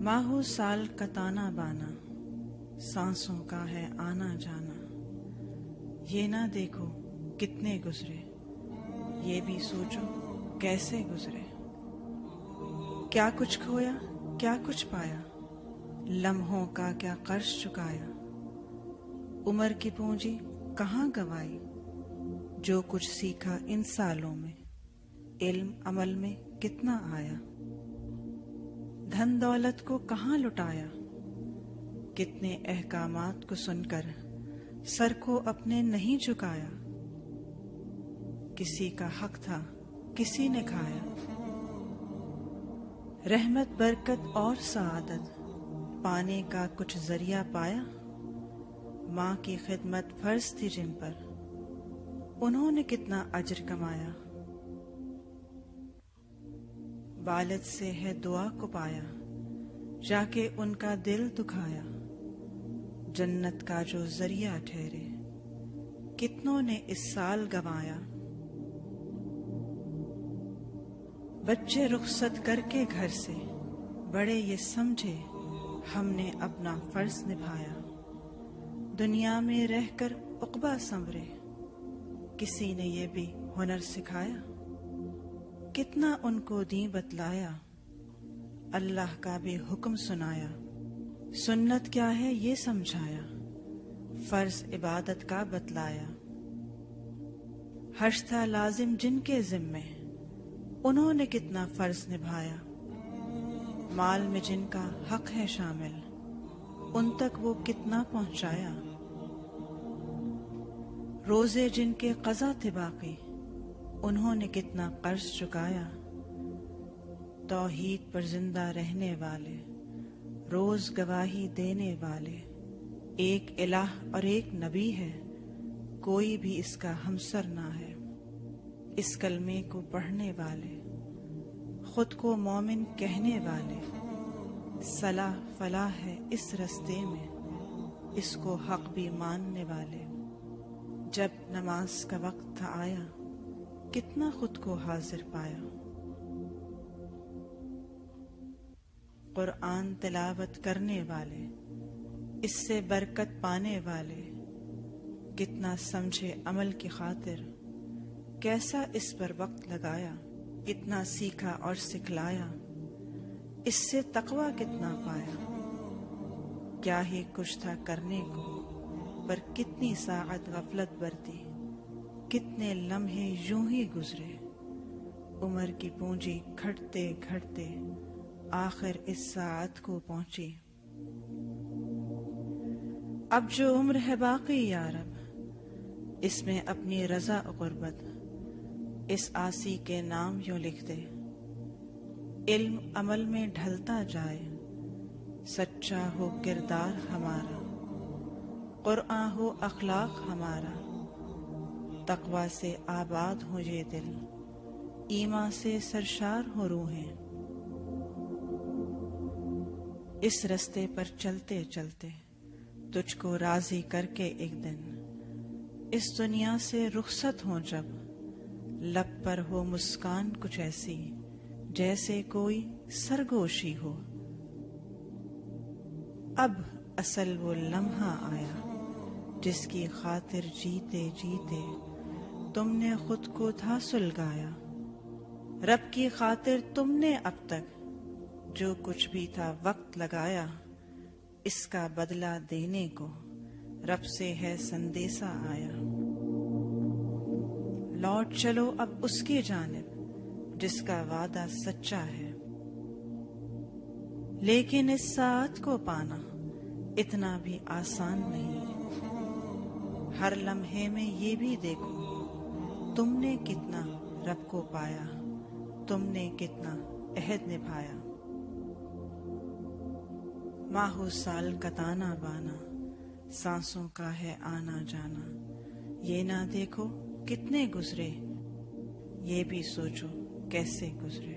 माहो साल का ताना बाना, सांसों का है आना जाना। ये ना देखो कितने गुजरे, ये भी सोचो कैसे गुजरे। क्या कुछ खोया क्या कुछ पाया, लम्हों का क्या कर्ज चुकाया। उम्र की पूंजी कहाँ गंवाई, जो कुछ सीखा इन सालों में, इल्म अमल में कितना आया। धन दौलत को कहाँ लुटाया, कितने अहकामात को सुनकर सर को अपने नहीं झुकाया। किसी का हक था किसी ने खाया, रहमत बरकत और सआदत पाने का कुछ जरिया पाया। माँ की खिदमत फर्ज थी जिन पर, उन्होंने कितना अजर कमाया। वालिद से है दुआ को पाया, जाके उनका दिल दुखाया। जन्नत का जो जरिया ठहरे, कितनों ने इस साल गंवाया। बच्चे रुखसत करके घर से, बड़े ये समझे हमने अपना फर्ज निभाया। दुनिया में रहकर उक़बा संवरे, किसी ने ये भी हुनर सिखाया। कितना उनको दी बतलाया, अल्लाह का भी हुक्म सुनाया। सुन्नत क्या है ये समझाया, फर्ज इबादत का बतलाया। हज था लाजिम जिनके जिम्मे, उन्होंने कितना फर्ज निभाया। माल में जिनका हक है शामिल, उन तक वो कितना पहुंचाया। रोजे जिनके क़ज़ा थे बाकी, उन्होंने कितना कर्ज चुकाया। तौहीद पर जिंदा रहने वाले, रोज गवाही देने वाले। एक इलाह और एक नबी है, कोई भी इसका हमसर ना है। इस कलमे को पढ़ने वाले, खुद को मोमिन कहने वाले। सलाह फलाह है इस रस्ते में, इसको हक भी मानने वाले। जब नमाज का वक्त था आया, कितना खुद को हाजिर पाया। कुरान तिलावत करने वाले, इससे बरकत पाने वाले। कितना समझे अमल की खातिर, कैसा इस पर वक्त लगाया। कितना सीखा और सिखलाया, इससे तकवा कितना पाया। क्या ही कुछ था करने को, पर कितनी साअत गफलत बरती। कितने लम्हे यूं ही गुजरे, उम्र की पूंजी घटते घटते आखिर इस साअत को पहुंची। अब जो उम्र है बाकी यारब, इसमें अपनी रजा गुर्बत इस आसी के नाम यूं लिख दे। इल्म अमल में ढलता जाए, सच्चा हो किरदार हमारा। कुरान हो अखलाक हमारा, तकवा से आबाद हो ये दिल। ईमान से सरशार हो रूहें, इस रस्ते पर चलते चलते तुझको राजी करके एक दिन। इस दुनिया से रुखसत हो जब, लब पर हो मुस्कान कुछ ऐसी, जैसे कोई सरगोशी हो। अब असल वो लम्हा आया, जिसकी खातिर जीते जीते तुमने खुद को था सुलगाया। रब की खातिर तुमने अब तक जो कुछ भी था वक्त लगाया। इसका बदला देने को रब से है संदेशा आया। लौट चलो अब उसकी जानिब, जिसका वादा सच्चा है। लेकिन इस साथ को पाना इतना भी आसान नहीं। हर लम्हे में ये भी देखो, तुमने कितना रब को पाया। तुमने कितना अहद निभाया। माहो साल का ताना बाना, सांसों का है आना जाना। ये ना देखो कितने गुजरे, ये भी सोचो कैसे गुजरे।